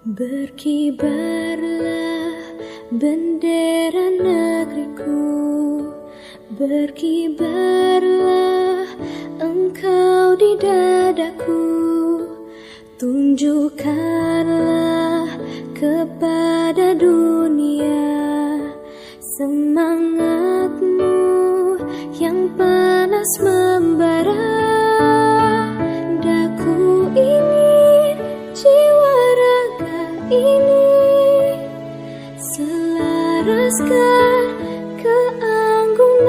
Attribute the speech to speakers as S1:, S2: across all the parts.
S1: Berkibarlah bendera negeriku, berkibarlah engkau di dadaku, tunjukkanlah kepada dunia semangatmu yang panas membara. Daku ingin jiwa raga ini selaraskan keanggunan.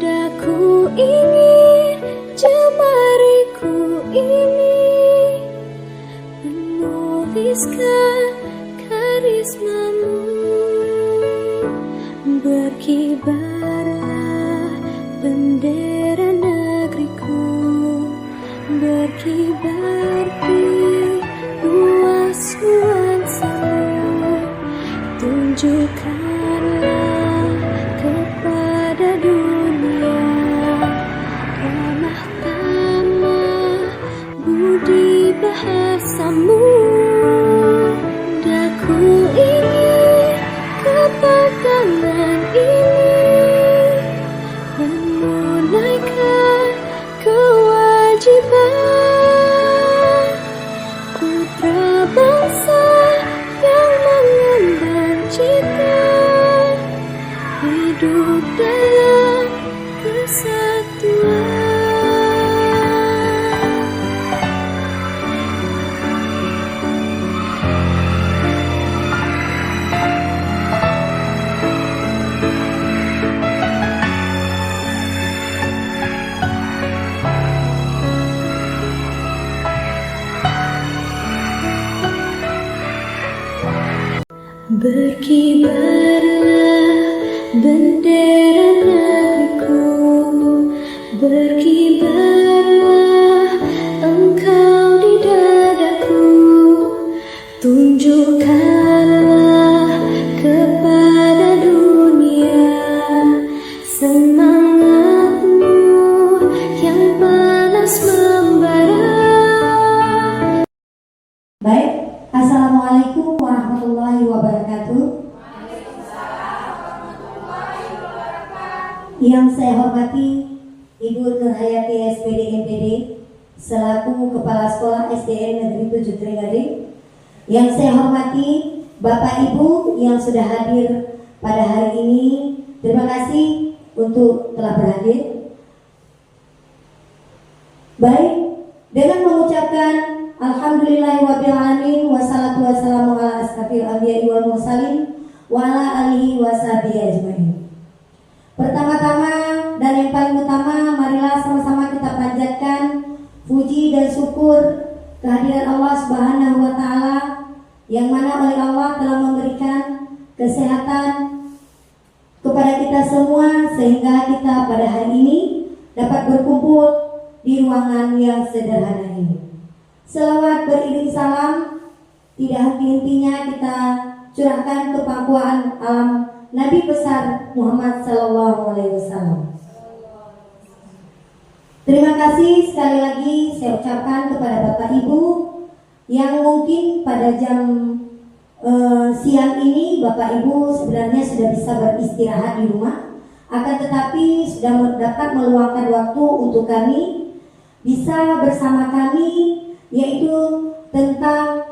S1: Daku ingin jemariku ini menuliskan karismamu. Berkibarlah bendera negeriku, berkibar di luas nuansamu, tunjukkanlah kepada dunia ramah tamah budi bahasamu. Daku ingin kepegangan ini menunaikan kewajiban putra bangsa yang mengemban cita hidup dalam kesatuan. Berkibarlah bendera negeriku, berkibarlah engkau di dadaku, tunjukkanlah kepada dunia semangatmu yang panas membara.
S2: Baik, Assalamualaikum warahmatullahi wabarakatuh. Yang saya hormati Ibu Nurhayati SPD MPD selaku Kepala Sekolah SDN Negeri 7 Trenggalek. Yang saya hormati Bapak Ibu yang sudah hadir pada hari ini, terima kasih untuk telah berhadir. Baik, dengan mengucapkan alhamdulillahirabbil alamin wassalatu wassalamu ala asrofil anbiya'i wal mursalin wa ala alihi washabihi ajmain. Pertama-tama dan yang paling utama, marilah sama-sama kita panjatkan puji dan syukur kehadiran Allah Subhanahu wa taala yang mana oleh Allah telah memberikan kesehatan kepada kita semua sehingga kita pada hari ini dapat berkumpul di ruangan yang sederhana ini. Selawat beriring salam tidak henti-hentinya kita curahkan ke pangkuan alam Nabi besar Muhammad Sallallahu Alaihi Wasallam. Terima kasih sekali lagi saya ucapkan kepada Bapak Ibu yang mungkin pada jam siang ini Bapak Ibu sebenarnya sudah bisa beristirahat di rumah, akan tetapi sudah dapat meluangkan waktu untuk kami bisa bersama kami, yaitu tentang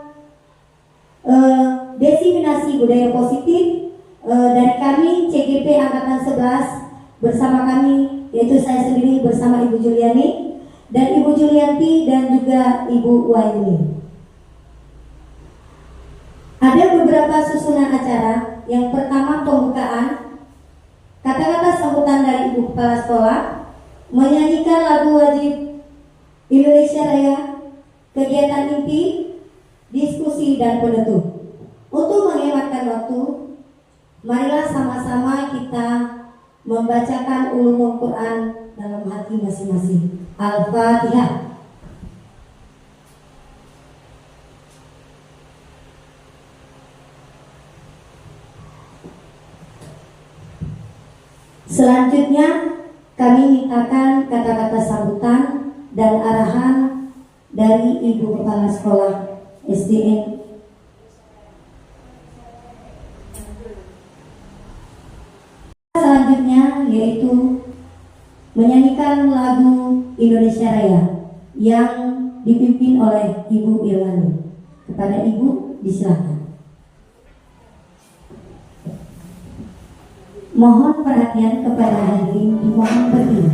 S2: diseminasi budaya positif dari kami CGP Angkatan 11 bersama kami, yaitu saya sendiri bersama Ibu Juliani dan Ibu Julianti dan juga Ibu Waini. Ada beberapa susunan acara. Yang pertama pembukaan, kata-kata sambutan dari Ibu Kepala Sekolah, menyanyikan lagu wajib Indonesia Raya, kegiatan inti, diskusi dan penutup. Untuk menghematkan waktu, marilah sama-sama kita membacakan ulumul Quran dalam hati masing-masing. Al-Fatihah. Selanjutnya kami mintakan kata-kata sambutan dan arahan dari Ibu Kepala Sekolah. SDN. Selanjutnya yaitu menyanyikan lagu Indonesia Raya yang dipimpin oleh Ibu Irwani. Kepada Ibu disilakan. Mohon perhatian kepada hadirin, dimohon berdiri.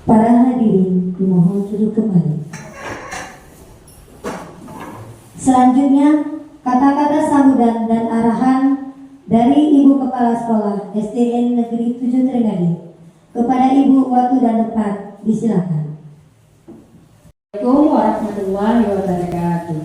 S2: Para hadirin dimohon duduk kembali. Selanjutnya kata-kata sambutan dan arahan dari Ibu Kepala Sekolah SDN Negeri 7 Trenggale kepada Ibu waktu dan tempat disilakan.
S3: Assalamualaikum warahmatullahi wabarakatuh.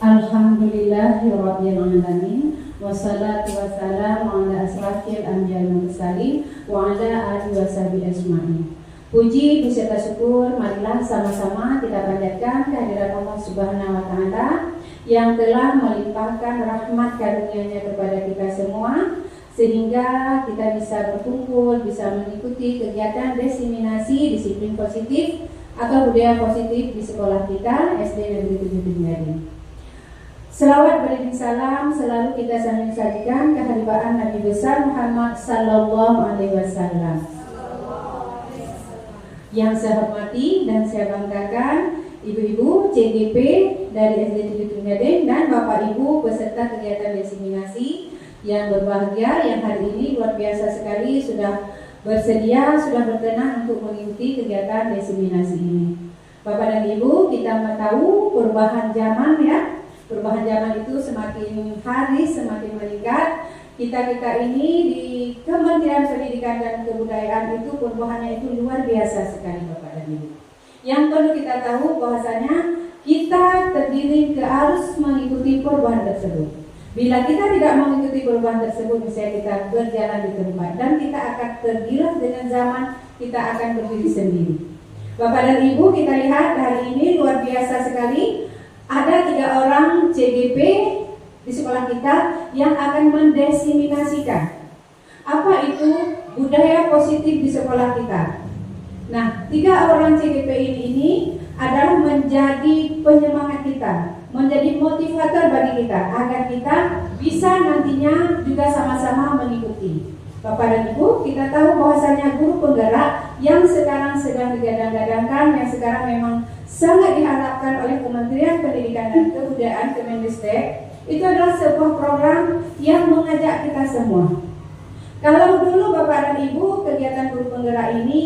S3: Alhamdulillahirabbil alamin. Wassalatu wassalamu ala asrafil anbiya'i wal mursalin wa ala alihi washabihi ajmain. Puji beserta syukur marilah sama-sama kita panjatkan kehadirat Allah Subhanahu wa taala yang telah melimpahkan rahmat karunia-Nya kepada kita semua sehingga kita bisa berkumpul, bisa mengikuti kegiatan diseminasi disiplin positif atau budaya positif di sekolah kita SD Negeri 7 Trenggale. Selawat beriring salam selalu kita sajikan kehadiran Nabi besar Muhammad Sallallahu Alaihi Wasallam. Yang saya hormati dan saya banggakan Ibu-ibu CGP dari SD 7 Trenggale dan Bapak Ibu peserta kegiatan diseminasi yang berbahagia yang hari ini luar biasa sekali sudah bersedia, sudah berkenan untuk mengikuti kegiatan diseminasi ini. Bapak dan Ibu, kita tahu perubahan zaman ya. Perubahan zaman itu semakin hari semakin meningkat. Kita ini di Kementerian Pendidikan dan Kebudayaan itu perubahannya itu luar biasa sekali Bapak dan Ibu. Yang perlu kita tahu bahwasanya kita terdiri harus mengikuti perubahan tersebut. Bila kita tidak mengikuti perubahan tersebut, misalnya kita berjalan di tempat dan kita akan tergilas dengan zaman, kita akan berdiri sendiri. Bapak dan Ibu, kita lihat hari ini luar biasa sekali. Ada 3 orang CGP di sekolah kita yang akan mendiseminasikan apa itu budaya positif di sekolah kita. Nah, 3 orang CGP ini adalah menjadi penyemangat kita, menjadi motivator bagi kita agar kita bisa nantinya juga sama-sama mengikuti. Bapak dan Ibu, kita tahu bahwasanya guru penggerak yang sekarang sedang digadang-gadangkan, yang sekarang memang sangat diharapkan oleh Kementerian Pendidikan dan Kebudayaan Kemendikbud, itu adalah sebuah program yang mengajak kita semua. Kalau dulu Bapak dan Ibu kegiatan guru penggerak ini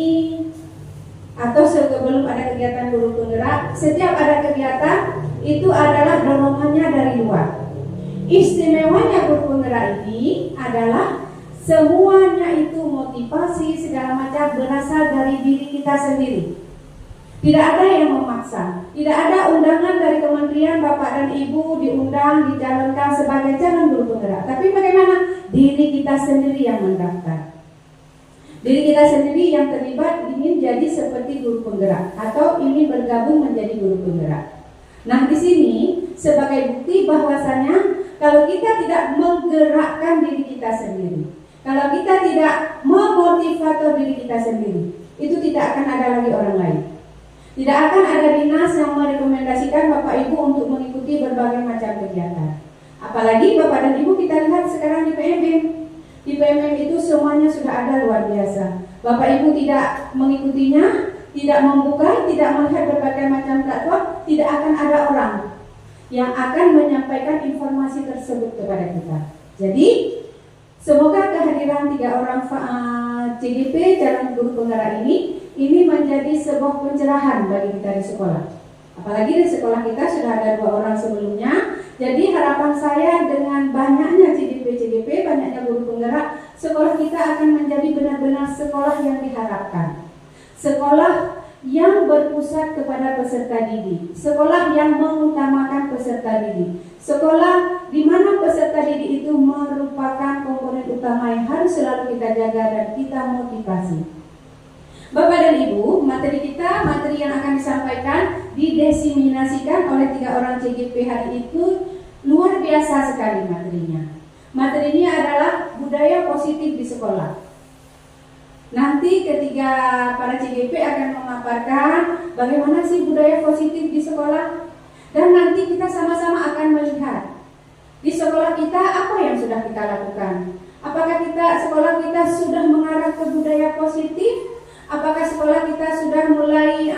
S3: atau sebelum ada kegiatan guru penggerak, setiap ada kegiatan itu adalah dorongannya dari luar. Istimewanya guru penggerak ini adalah Semuanya itu motivasi segala macam berasal dari diri kita sendiri. Tidak ada yang memaksa. Tidak ada undangan dari kementerian Bapak dan Ibu diundang, dicalonkan sebagai calon guru penggerak. Tapi bagaimana? Diri kita sendiri yang mendaftar. Diri kita sendiri yang terlibat ingin jadi seperti guru penggerak atau ingin bergabung menjadi guru penggerak. Nah, di sini sebagai bukti bahwasanya kalau kita tidak menggerakkan diri kita sendiri, kalau kita tidak memotivator diri kita sendiri, itu tidak akan ada lagi orang lain. Tidak akan ada dinas yang merekomendasikan Bapak Ibu untuk mengikuti berbagai macam kegiatan. Apalagi Bapak dan Ibu kita lihat sekarang di PMM. Di PMM itu semuanya sudah ada luar biasa. Bapak Ibu tidak mengikutinya, tidak membuka, tidak melihat berbagai macam platform, tidak akan ada orang yang akan menyampaikan informasi tersebut kepada kita. Jadi semoga kehadiran 3 orang CGP calon guru penggerak ini menjadi sebuah pencerahan bagi kita di sekolah. Apalagi di sekolah kita sudah ada 2 orang sebelumnya. Jadi harapan saya dengan banyaknya CGP, banyaknya guru penggerak, sekolah kita akan menjadi benar-benar sekolah yang diharapkan. Sekolah yang berpusat kepada peserta didik, sekolah yang mengutamakan peserta didik, sekolah di mana peserta didik itu merupakan komponen utama yang harus selalu kita jaga dan kita motivasi. Bapak dan Ibu, materi yang akan disampaikan didesiminasikan oleh 3 orang CGP hari itu luar biasa sekali materinya. Materinya adalah budaya positif di sekolah. Nanti ketika para CGP akan memaparkan bagaimana sih budaya positif di sekolah, dan nanti kita sama-sama akan melihat di sekolah kita apa yang sudah kita lakukan. Apakah sekolah kita sudah mengarah ke budaya positif? Apakah sekolah kita sudah mulai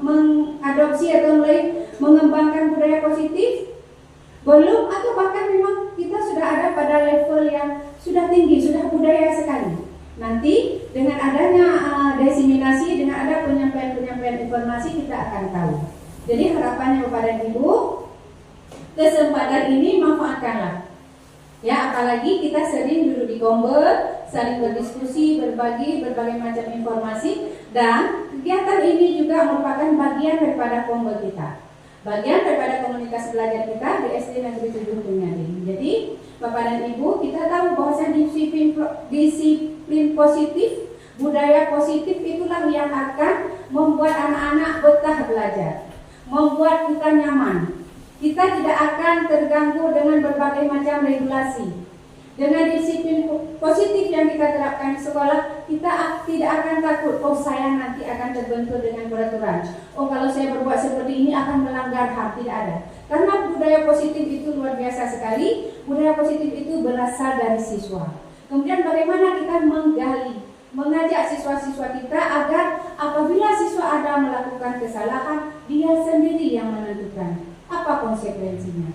S3: mengadopsi atau mulai mengembangkan budaya positif? Belum, atau bahkan memang kita sudah ada pada level yang sudah tinggi, sudah budaya sekali. Nanti dengan adanya desiminasi, dengan ada penyampaian informasi, kita akan tahu. Jadi harapannya kepada Ibu, kesempatan ini manfaatkanlah. Ya, apalagi kita sering duduk di Komber, saling berdiskusi, berbagi berbagai macam informasi, dan kegiatan ini juga merupakan bagian daripada Komber kita, bagian daripada komunitas belajar kita di SD Negeri 7 Tungganding. Jadi Bapak dan Ibu, kita tahu bahwa disiplin positif, budaya positif itulah yang akan membuat anak-anak betah belajar, membuat kita nyaman. Kita tidak akan terganggu dengan berbagai macam regulasi. Dengan disiplin positif yang kita terapkan di sekolah, kita tidak akan takut, oh saya nanti akan terbentur dengan peraturan, oh kalau saya berbuat seperti ini akan melanggar HAM. Tidak ada. Karena budaya positif itu luar biasa sekali. Budaya positif itu berasal dari siswa. Kemudian bagaimana kita mengajak siswa-siswa kita agar apabila siswa ada melakukan kesalahan, dia sendiri yang menentukan apa konsekuensinya.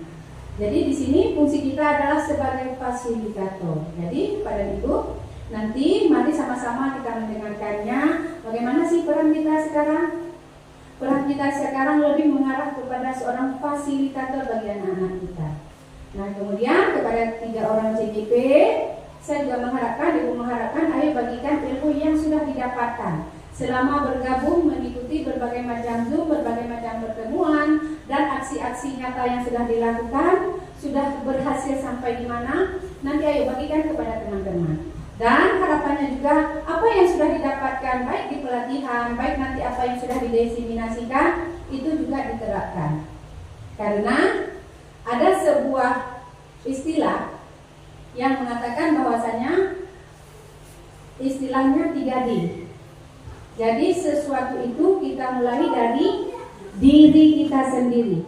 S3: Jadi di sini fungsi kita adalah sebagai fasilitator. Jadi pada Ibu, nanti mari sama-sama kita mendengarkannya. Bagaimana sih peran kita sekarang? Peran kita sekarang lebih mengarah kepada seorang fasilitator bagi anak-anak kita. Nah, kemudian kepada 3 orang CGP, saya juga Ibu mengharapkan ayo bagikan ilmu yang sudah didapatkan selama bergabung mengikuti berbagai macam Zoom, berbagai macam pertemuan, dan aksi-aksi nyata yang sudah dilakukan, sudah berhasil sampai di mana, nanti ayo bagikan kepada teman-teman. Dan harapannya juga apa yang sudah didapatkan baik di pelatihan, baik nanti apa yang sudah didesiminasikan, itu juga diterapkan. Karena ada sebuah istilah yang mengatakan bahwasanya istilahnya 3D. Jadi sesuatu itu kita mulai dari diri kita sendiri.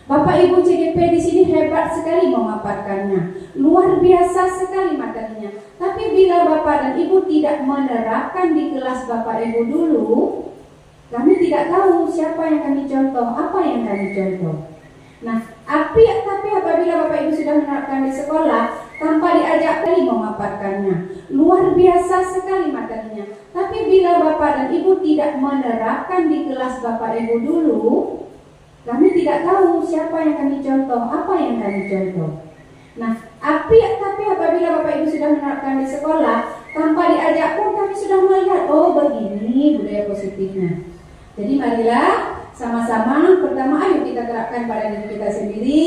S3: Bapak Ibu CGP di sini hebat sekali memaparkannya, luar biasa sekali materinya. Tapi bila Bapak dan Ibu tidak menerapkan di kelas Bapak Ibu dulu, kami tidak tahu siapa yang kami contoh, apa yang kami contoh. Nah, tapi apabila Bapak Ibu sudah menerapkan di sekolah, tanpa diajak kali memaparkannya, luar biasa sekali materinya. Tapi bila Bapak dan Ibu tidak menerapkan di kelas Bapak Ibu dulu, kami tidak tahu siapa yang kami contoh, apa yang kami contoh. Nah, tapi apabila Bapak Ibu sudah sudah menerapkan di sekolah, tanpa diajak pun kami sudah melihat, oh begini budaya positifnya. Jadi marilah sama-sama, pertama ayo kita terapkan pada diri kita sendiri,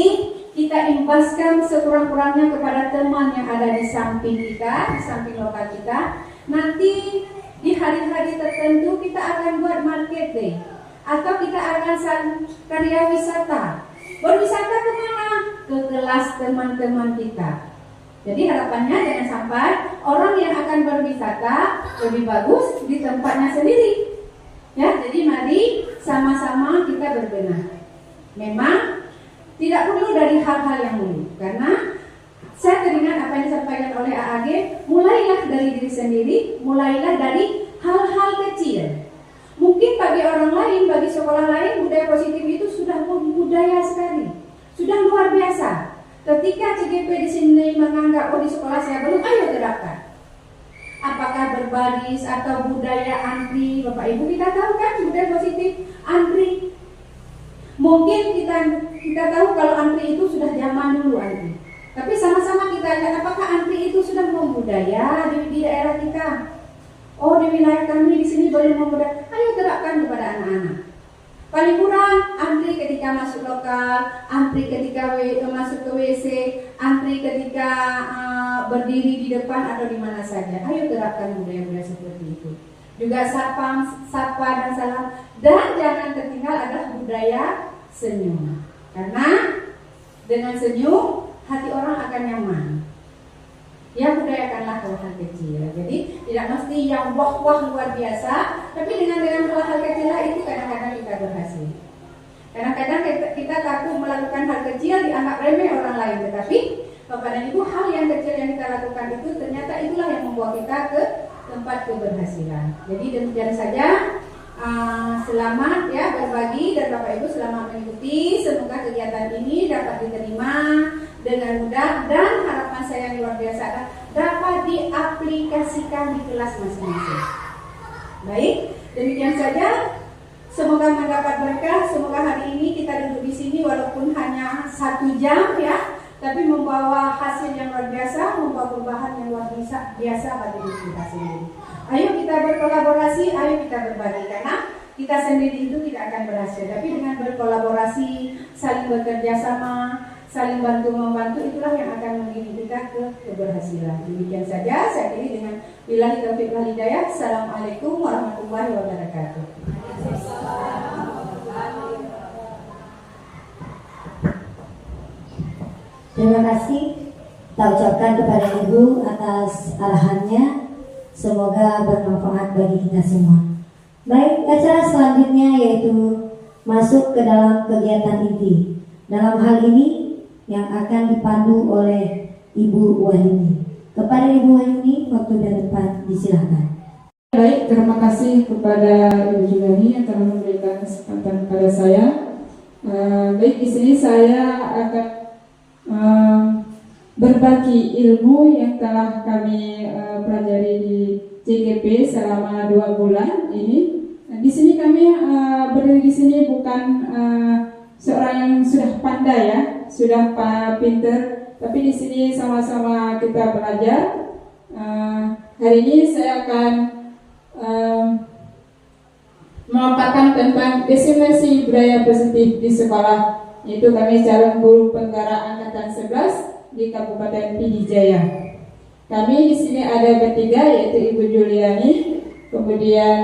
S3: kita impaskan sekurang-kurangnya kepada teman yang ada di samping kita, di samping lokal kita. Nanti di hari-hari tertentu kita akan buat market day, atau kita akan karya wisata. Berwisata kemana? Ke kelas teman-teman kita. Jadi harapannya jangan sampai orang yang akan berwisata lebih bagus di tempatnya sendiri. Ya, jadi mari sama-sama kita berbenah. Memang tidak perlu dari hal-hal yang mulia, karena saya teringat apa yang disampaikan oleh AAG, mulailah dari diri sendiri, mulailah dari hal-hal kecil. Mungkin bagi orang lain, bagi sekolah lain, budaya positif itu sudah budaya sekali, sudah luar biasa. Ketika CGP di sini menganggap, oh di sekolah saya belum, ayo terapkan. Apakah berbaris atau budaya antri, Bapak Ibu kita tahu kan budaya positif antri. Mungkin kita tahu kalau antri itu sudah zaman dulu antri. Tapi sama-sama kita lihat apakah antri itu sudah membudaya di daerah kita. Oh di wilayah kami di sini boleh membudaya. Ayo terapkan kepada anak-anak. Paling kurang antri ketika masuk lokal, antri ketika masuk ke WC, antri ketika berdiri di depan atau di mana saja. Ayo terapkan budaya-budaya seperti itu. Juga sapa dan salam. Dan jangan tertinggal adalah budaya senyum. Karena dengan senyum hati orang akan nyaman. Ya budayakanlah hal-hal kecil. Jadi tidak mesti yang wah-wah luar biasa, tapi dengan hal-hal kecil itu kadang-kadang kita berhasil. Kadang-kadang kita takut melakukan hal kecil dianggap remeh orang lain, tetapi Bapak dan Ibu, hal yang kecil yang kita lakukan itu ternyata itulah yang membawa kita ke tempat keberhasilan. Jadi demikian saja. Selamat ya berbagi, dan Bapak Ibu selamat mengikuti. Semoga kegiatan ini dapat diterima dengan mudah, dan harapan saya yang luar biasa adalah dapat diaplikasikan di kelas masing-masing. Baik, demikian saja. Semoga mendapat berkah. Semoga hari ini kita duduk di sini walaupun hanya 1 jam ya, tapi membawa hasil yang luar biasa, membawa perubahan yang luar biasa bagi diri kita sendiri. Ayo kita berkolaborasi, ayo kita berbagi, karena kita sendiri itu tidak akan berhasil. Tapi dengan berkolaborasi, saling bekerja sama, saling bantu-membantu, itulah yang akan mengirim kita ke keberhasilan. Demikian saja, saya kira dengan billahi taufiq wal hidayah. Assalamualaikum warahmatullahi wabarakatuh.
S2: Terima kasih kita ucapkan kepada Ibu atas arahannya. Semoga bermanfaat bagi kita semua. Baik, acara selanjutnya yaitu masuk ke dalam kegiatan inti. Dalam hal ini yang akan dipandu oleh Ibu Wahyuni. Kepada Ibu Wahyuni, waktu dan tempat disilakan.
S4: Baik, terima kasih kepada Ibu Juliani yang telah memberikan kesempatan kepada saya. Baik, di sini saya akan berbagi ilmu yang telah kami pelajari di CGP selama 2 bulan ini. Di sini kami berdiri di sini bukan seorang yang sudah pandai ya, sudah pinter, tapi di sini sama-sama kita belajar. Hari ini saya akan memaparkan tentang diseminasi budaya positif di sekolah, yaitu kami calon guru penggara angkatan 11 di Kabupaten Pidijaya. Kami di sini ada bertiga, yaitu Ibu Juliani, kemudian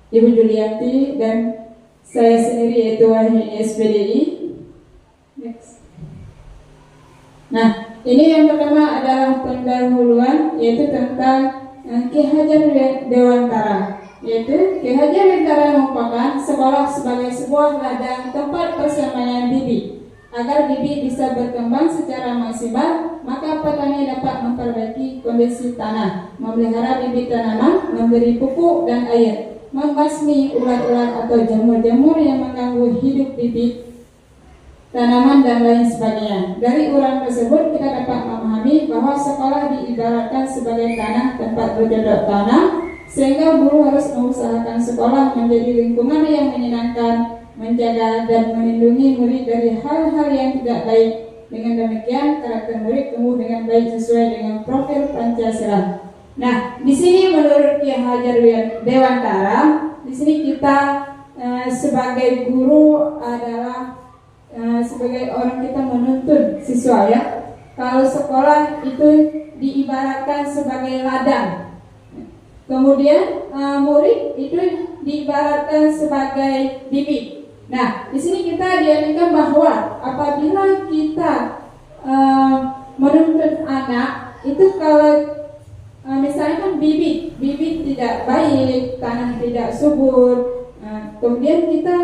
S4: Ibu Julianti, dan saya sendiri yaitu Wahyuni SPDI. Next. Nah, ini yang pertama adalah pendahuluan, yaitu tentang Ki Hajar Dewantara, yaitu Ki Hajar Dewantara merupakan sekolah sebagai sebuah ladang tempat persembahyan bibit. Agar bibit bisa berkembang secara maksimal, maka petani dapat memperbaiki kondisi tanah, memelihara bibit tanaman, memberi pupuk dan air, membasmi ulat-ulat atau jamur-jamur yang mengganggu hidup bibit tanaman dan lain sebagainya. Dari uraian tersebut kita dapat memahami bahwa sekolah diibaratkan sebagai tanah tempat bercocok tanam, sehingga guru harus mengusahakan sekolah menjadi lingkungan yang menyenangkan, menjaga dan melindungi murid dari hal-hal yang tidak baik Dengan demikian karakter murid tumbuh dengan baik sesuai dengan profil Pancasila. Nah, di sini menurut Ki Hajar Dewantara, di sini kita sebagai guru adalah sebagai orang kita menuntun siswa ya. Kalau sekolah itu diibaratkan sebagai ladang, kemudian murid itu diibaratkan sebagai bibit. Nah, di sini kita diajarkan bahwa apabila kita menuntun anak itu kalau misalnya kan bibit tidak baik, tanah tidak subur, kemudian kita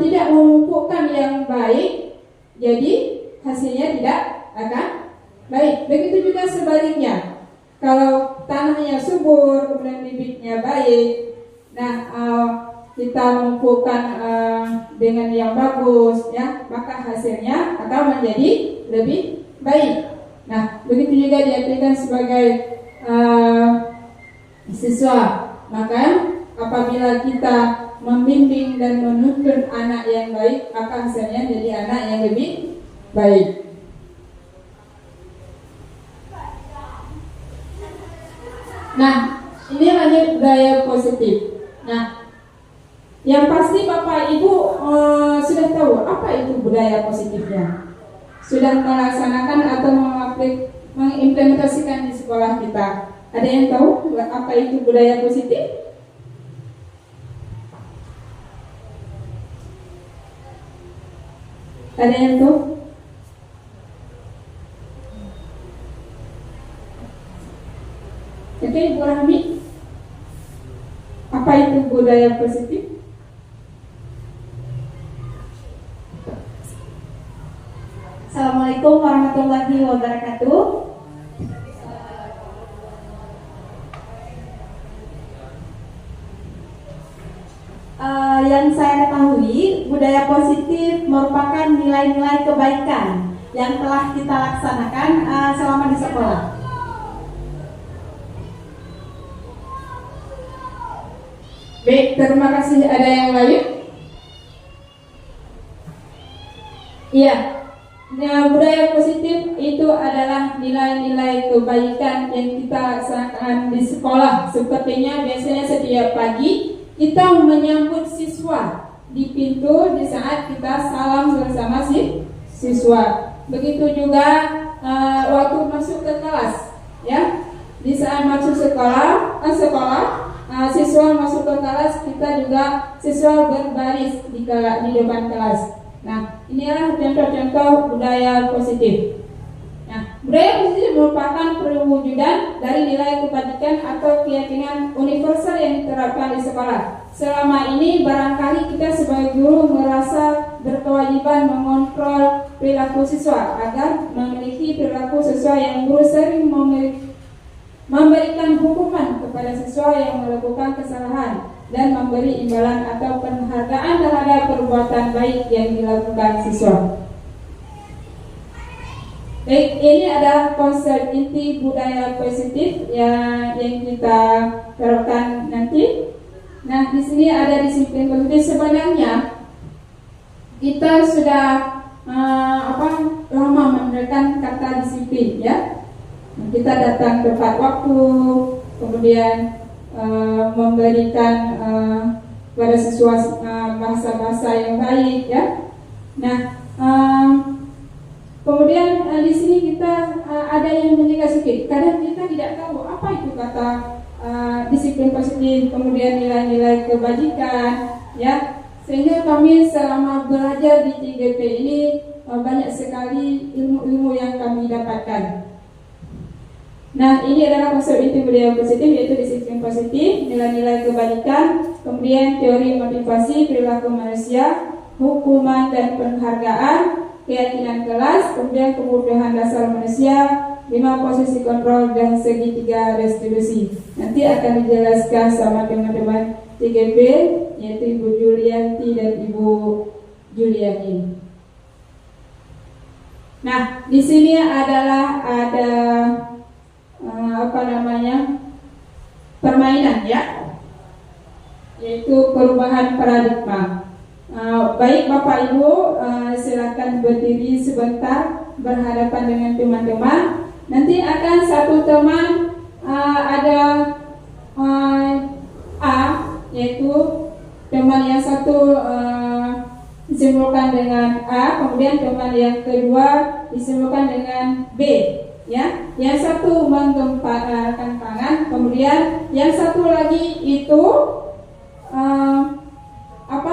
S4: tidak memupukkan yang baik, jadi hasilnya tidak akan baik. Begitu juga sebaliknya, kalau tanahnya subur, kemudian bibitnya baik, nah kita memupukkan dengan yang bagus, ya, maka hasilnya akan menjadi lebih baik. Nah, begitu juga diartikan sebagai siswa. Maka apabila kita membimbing dan menuntun anak yang baik, maka hasilnya jadi anak yang lebih baik. Nah, ini lanjut budaya positif. Nah, yang pasti Bapak Ibu sudah tahu apa itu budaya positifnya. Sudah melaksanakan atau mengimplementasikan di sekolah kita. Ada yang tahu apa itu budaya positif? Ada yang tahu? Oke, Bu Rahmi, apa itu budaya positif?
S5: Assalamualaikum warahmatullahi wabarakatuh. Yang saya ketahui, budaya positif merupakan nilai-nilai kebaikan yang telah kita laksanakan selama di sekolah.
S4: Baik, terima kasih. Ada yang lain? Iya. Nah, budaya positif itu adalah nilai-nilai kebaikan yang kita laksanakan di sekolah. Sepertinya biasanya setiap pagi kita menyambut siswa di pintu di saat kita salam bersama siswa. Begitu juga waktu masuk ke kelas, ya. Di saat masuk sekolah, siswa masuk ke kelas, kita juga siswa berbaris di depan kelas. Nah, inilah contoh-contoh budaya positif. Nah, budaya positif merupakan perwujudan dari nilai kebajikan atau keyakinan universal yang diterapkan di sekolah. Selama ini barangkali kita sebagai guru merasa berkewajiban mengontrol perilaku siswa agar memiliki perilaku siswa yang guru sering memberikan hukuman kepada siswa yang melakukan kesalahan dan memberi imbalan atau penghargaan terhadap perbuatan baik yang dilakukan siswa. Baik, ini adalah konsep inti budaya positif yang kita terapkan nanti. Nah, di sini ada disiplin positif. Sebenarnya kita sudah lama menerapkan kata disiplin, ya. Kita datang tepat waktu, kemudian memberikan pada siswa bahasa-bahasa yang baik, ya. Nah, kemudian di sini kita ada yang menjaga sedikit. Kadang kita tidak tahu apa itu kata disiplin positif, kemudian nilai-nilai kebajikan, ya. Sehingga kami selama belajar di 3P ini banyak sekali ilmu-ilmu yang kami dapatkan. Nah, ini adalah konsep inti budaya positif, yaitu disiplin positif, nilai-nilai kebaikan, kemudian teori motivasi perilaku manusia, hukuman dan penghargaan, keyakinan kelas, kemudian kebutuhan dasar manusia, 5 posisi kontrol dan segitiga restitusi. Nanti akan dijelaskan sama teman-teman 3P, yaitu Ibu Julianti dan Ibu Juliani. Nah, di sini ada permainan, ya, yaitu perubahan paradigma. Baik Bapak Ibu, silakan berdiri sebentar. berhadapan dengan teman-teman. Nanti akan satu teman ada A, yaitu teman yang satu disimpulkan dengan A, kemudian teman yang kedua disimpulkan dengan B, ya. Yang satu menggemparkan tangan, kemudian yang satu lagi itu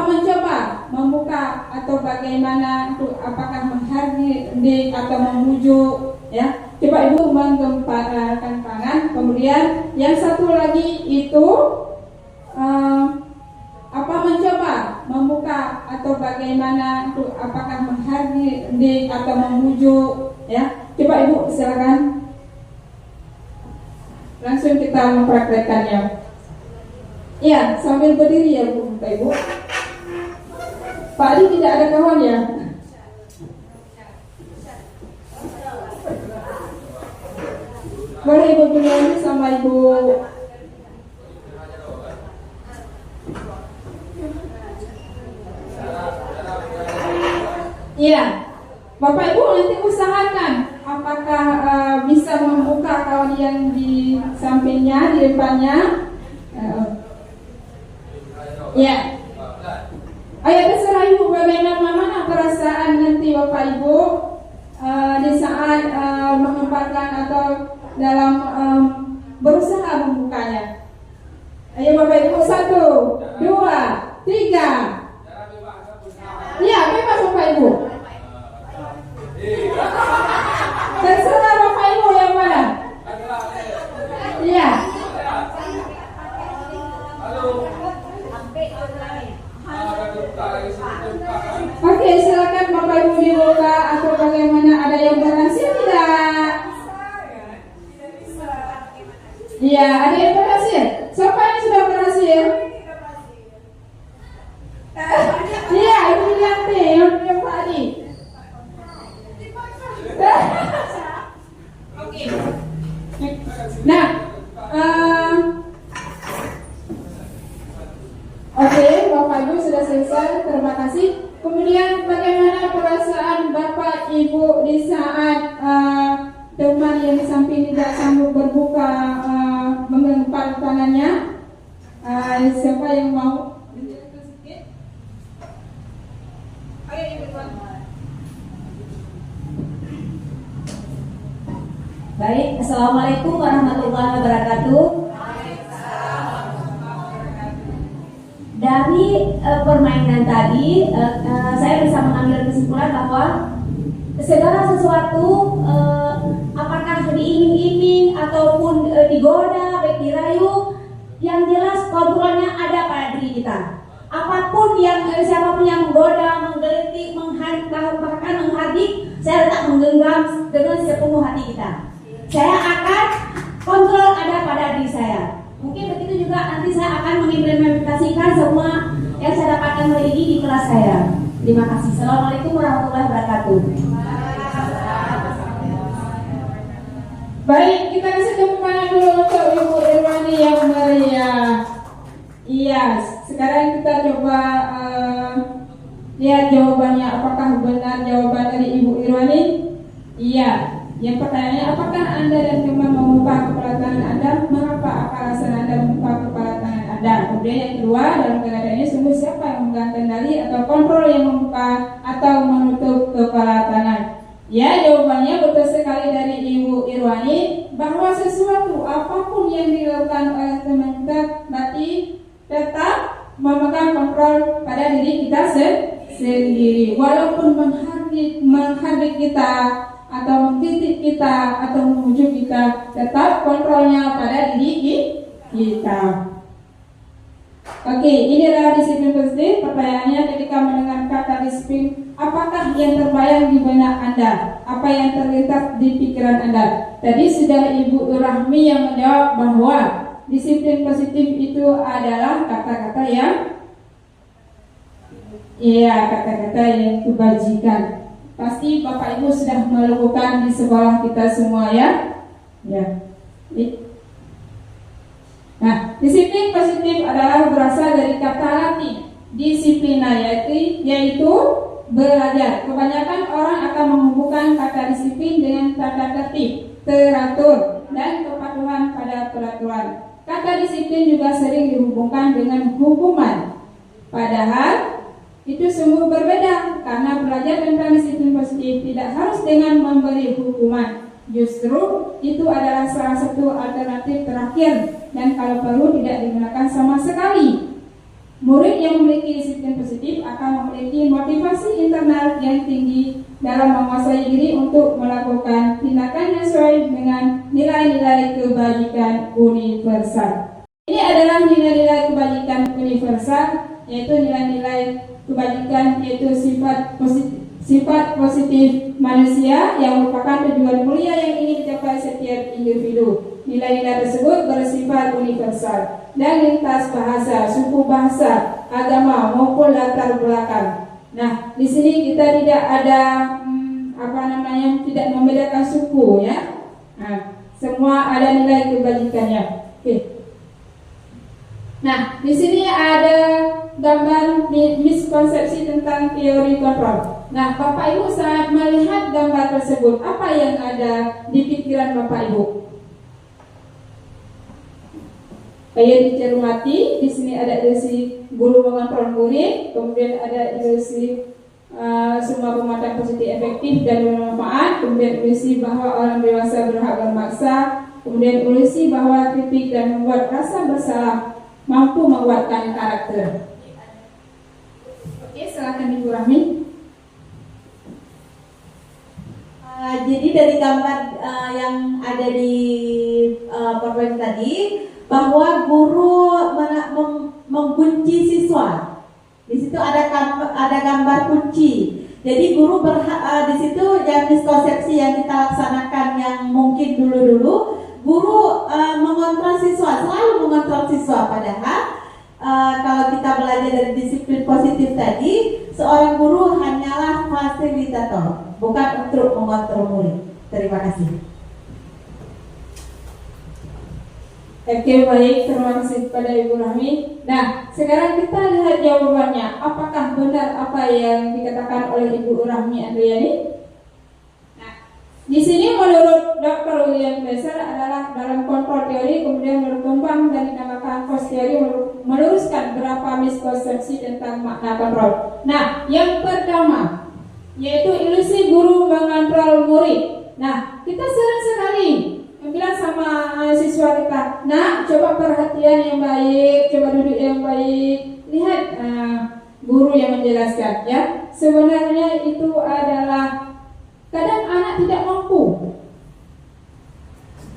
S4: mencoba membuka atau bagaimana, apakah menghardik atau memujuk, ya. Coba ibu menggemparkan tangan, kemudian yang satu lagi itu mencoba membuka atau bagaimana, apakah menghardik atau memujuk, ya. Coba ibu silakan, langsung kita mempraktekkannya. Iya, sambil berdiri ya bu, Bapak Ibu. Pak Ali tidak ada kawan ya? Boleh ibu duluan sama ibu. Iya, Bapak Ibu nanti usahakan apakah bisa membuka kawan yang di sampingnya, di depannya. Ya. Ayo terserah ibu bagaimana perasaan nanti Bapak Ibu di saat mengembangkan atau dalam berusaha membukanya. Ayo Bapak Ibu, 1, 2, 3. Ya, bebas Bapak Ibu. Terserah Bapak Ibu yang mana. Iya. Oke, silakan Bapak Ibu dibuka atau bagaimana, ada yang berhasil tidak? Iya, ada yang berhasil. Siapa yang sudah berhasil? Iya, Ibu Yanti yang tadi. Nah, oke, Bapak Ibu sudah selesai, terima kasih. Kemudian bagaimana perasaan Bapak Ibu di saat teman yang di samping tidak sanggup berbuka menggempar tangannya? Siapa yang mau?
S2: Baik, Assalamualaikum warahmatullahi wabarakatuh. Dari permainan tadi, saya bisa mengambil kesimpulan bahwa segala sesuatu, apakah diiming-iming ataupun digoda, baik dirayu, yang jelas kontrolnya ada pada diri kita. Apapun yang siapapun yang menggoda, menggelitik, bahkan menghardik, saya tetap menggenggam dengan sepenuh hati kita. Saya akan kontrol ada pada diri saya. Mungkin begitu juga nanti saya akan mengimplementasikan semua yang saya dapatkan hari ini di kelas saya. Terima kasih. Assalamualaikum warahmatullahi wabarakatuh.
S4: Baik, kita kasih tepuk tangan dulu untuk Ibu Irwani yang meriah. Iya, sekarang kita coba lihat jawabannya. Apakah benar jawaban dari Ibu Irwani? Iya. Yang pertanyaannya, apakah Anda dan teman membuka kepala tangan Anda? Mengapa alasan Anda membuka kepala tangan Anda? Kemudian yang kedua, dalam keadaannya sungguh siapa yang memegang kendali atau kontrol yang membuka atau menutup kepala tangan? Ya, jawabannya betul sekali dari Ibu Irwani, bahwa sesuatu apapun yang dilakukan oleh teman kita berarti tetap memegang kontrol pada diri kita sendiri. Walaupun menghardik kita atau mengkritik kita atau memujuk kita, tetap kontrolnya pada diri kita. Oke, ini adalah disiplin positif. Pertanyaannya, ketika mendengar kata disiplin, apakah yang terbayang di benak Anda? Apa yang terlintas di pikiran Anda? Tadi sudah Ibu Rahmi yang menjawab bahwa disiplin positif itu adalah kata-kata yang kebajikan. Pasti Bapak Ibu sudah melakukan di sekolah kita semua ya. Nah, disiplin positif adalah berasal dari kata Latin disiplina, yaitu belajar. Kebanyakan orang akan menghubungkan kata disiplin dengan tata tertib, teratur, dan kepatuhan pada peraturan. Kata disiplin juga sering dihubungkan dengan hukuman. Padahal itu sungguh berbeda, karena belajar tentang disiplin positif tidak harus dengan memberi hukuman. Justru itu adalah salah satu alternatif terakhir, dan kalau perlu tidak digunakan sama sekali. Murid yang memiliki disiplin positif akan memiliki motivasi internal yang tinggi dalam menguasai diri untuk melakukan tindakan yang sesuai dengan nilai-nilai kebajikan universal. Ini adalah nilai-nilai kebajikan universal, yaitu nilai-nilai kebajikan, yaitu sifat positif manusia yang merupakan tujuan mulia yang ingin dicapai setiap individu. Nilai-nilai tersebut bersifat universal dan lintas bahasa, suku bahasa, agama maupun latar belakang. Nah, di sini kita tidak ada tidak membedakan suku, ya. Nah, semua ada nilai kebajikannya. Oke. Nah, di sini ada gambar miskonsepsi tentang teori kontrol. Nah, Bapak Ibu saat melihat gambar tersebut, apa yang ada di pikiran Bapak Ibu? Kayak dicermati, di sini ada ilusi guru mengontrol murid, kemudian ada ilusi semua pemanfaatan positif efektif dan bermanfaat, kemudian ilusi bahwa orang dewasa berhak memaksa, kemudian ilusi bahwa kritik dan membuat rasa bersalah mampu menguatkan karakter. Oke, silakan Ibu Rahmi.
S5: Jadi dari gambar yang ada di PowerPoint tadi, bahwa guru mengunci siswa. Di situ ada gambar kunci. Jadi guru di situ yang miskonsepsi yang kita laksanakan yang mungkin dulu guru mengontrol siswa, selalu mengontrol siswa. Padahal kalau kita belajar dari disiplin positif tadi, seorang guru hanyalah fasilitator, bukan untuk mengontrol murid. Terima kasih.
S4: Oke, baik, terima kasih kepada Ibu Rahmi. Nah, sekarang kita lihat jawabannya. Apakah benar apa yang dikatakan oleh Ibu Rahmi Andriani? Nah, di sini menurut Dr. William Glasser adalah dalam kontrol teori kemudian berkembang dan dinamakan force teori, meluruskan beberapa miskonsepsi tentang makna kontrol. Nah, yang pertama yaitu ilusi guru mengontrol murid. Nah, kita sering sekali bilang sama siswa kita, nah coba perhatian yang baik, coba duduk yang baik, lihat guru yang menjelaskan, ya. Sebenarnya itu adalah kadang anak tidak mampu,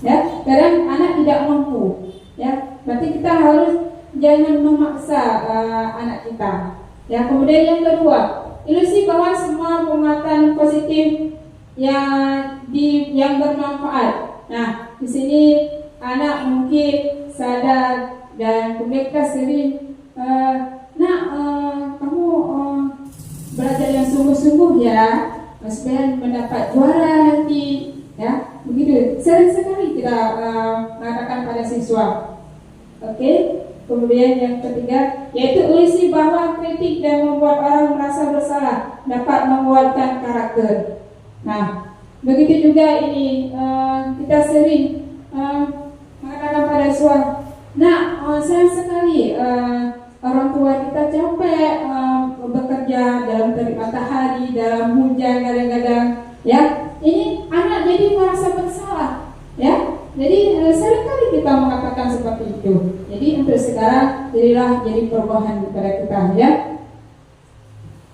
S4: ya. Kadang anak tidak mampu, ya. Berarti kita harus jangan memaksa anak kita, ya. Kemudian yang kedua, ilusi bahwa semua penguatan positif yang bermanfaat. Nah, di sini anak mungkin sadar dan kemudian kita sering, kamu belajar yang sungguh-sungguh ya, supaya mendapat juara nanti, ya, begitu. Sering sekali kita mengatakan pada siswa. Oke. Kemudian yang ketiga yaitu ilusi bahwa kritik dan membuat orang merasa bersalah dapat menguatkan karakter. Nah, begitu juga ini kita sering mengatakan pada siswa, sayang sekali orang tua kita capek bekerja dalam terik matahari, dalam hujan kadang-kadang, ya. Ini anak jadi merasa bersalah, ya. Jadi seringkali kita mengatakan seperti itu. Jadi untuk sekarang jadilah jadi perubahan kepada kita, ya.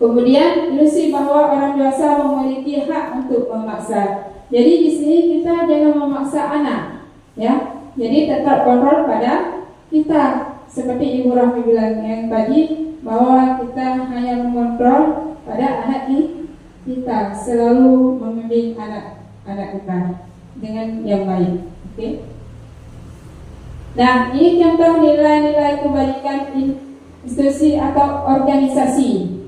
S4: Kemudian ilusi bahwa orang dewasa memiliki hak untuk memaksa. Jadi di sini kita jangan memaksa anak, ya. Jadi tetap kontrol pada kita. Seperti Ibu Rahmi bilang yang tadi, bahwa kita hanya mengontrol pada anak kita, selalu membimbing anak kita dengan yang baik. Oke. Nah, ini contoh nilai-nilai kebajikan institusi atau organisasi.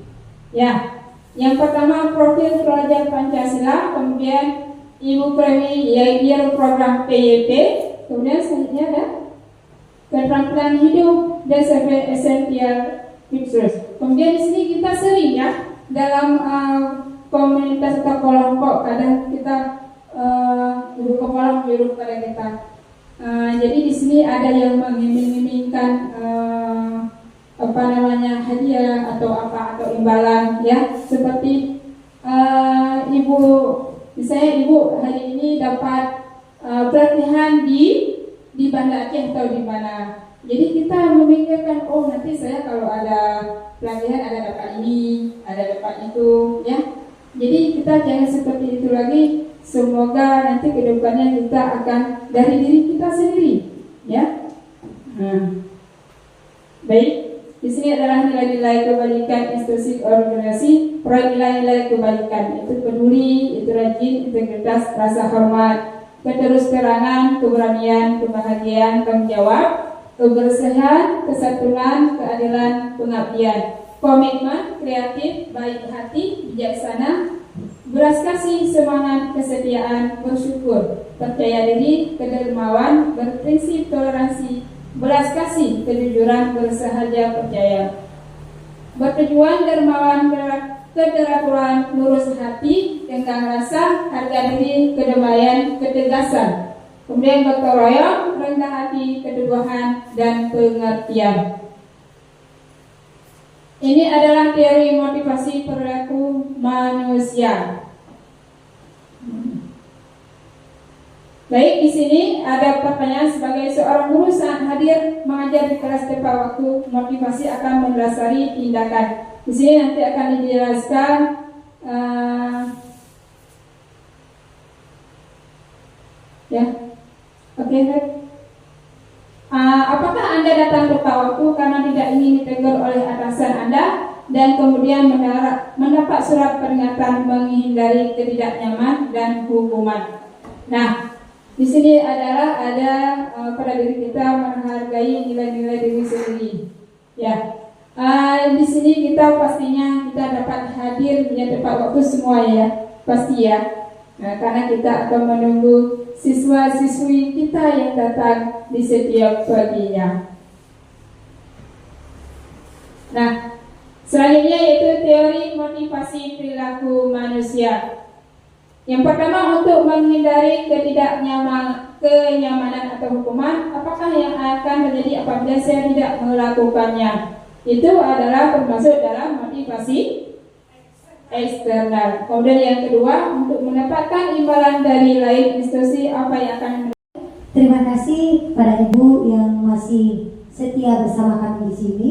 S4: Ya, yang pertama profil pelajar Pancasila, kemudian Ibu Premi yaitu program PYP, kemudian selanjutnya ada keterampilan hidup dan esensial features. Kemudian di sini kita sering, ya, dalam komunitas atau kelompok kadang kita guru kepala menyuruh kepada kita. Jadi di sini ada yang mengiming-imingkan hadiah atau imbalan ya, seperti ibu, misalnya ibu hari ini dapat pelatihan di Banda Aceh atau di mana. Jadi kita memikirkan, oh nanti saya kalau ada pelatihan ada dapat ini, ada dapat itu ya. Jadi kita jangan seperti itu lagi. Semoga nanti kedepannya kita akan dari diri kita sendiri ya. Baik, di sini adalah nilai-nilai kebaikan institusi organisasi. Proyek nilai-nilai kebaikan itu peduli, itu rajin, integritas, rasa hormat, keterus-terangan, keberanian, kebahagiaan, tanggung jawab, kebersihan, kesatuan, keadilan, pengabdian, komitmen, kreatif, baik hati, bijaksana, belas kasih, semangat, kesetiaan, bersyukur, percaya diri, kedermawan, berprinsip toleransi, belas kasih, kejujuran, bersahaja, percaya, bertujuan, dermawan, keteraturan, lurus hati, tenggang rasa, harga diri, kedamaian, ketegasan. Kemudian gotong royong, rendah hati, keteguhan, dan pengertian. Ini adalah teori motivasi perilaku manusia. Baik, di sini ada pertanyaan sebagai seorang guru saat hadir mengajar di kelas tepat waktu, motivasi akan mendasari tindakan. Di sini nanti akan dijelaskan ya. Oke, apakah Anda datang tepat waktu karena tidak ingin ditegur oleh atasan Anda dan kemudian mendapat surat peringatan menghindari ketidaknyaman dan hukuman? Nah, di sini adalah ada pada diri kita menghargai nilai-nilai diri sendiri. Ya, di sini kita pastinya kita dapat hadir di tepat waktu semua ya, pasti ya. Nah, karena kita akan menunggu siswa-siswi kita yang datang di setiap paginya. Nah, selanjutnya yaitu teori motivasi perilaku manusia. Yang pertama, untuk menghindari kenyamanan atau hukuman, apakah yang akan terjadi apabila saya tidak melakukannya? Itu adalah termasuk dalam motivasi eksternal. Kemudian yang kedua, untuk mendapatkan imbalan dari lain institusi, apa yang akan.
S2: Terima kasih pada Ibu yang masih setia bersama kami di sini.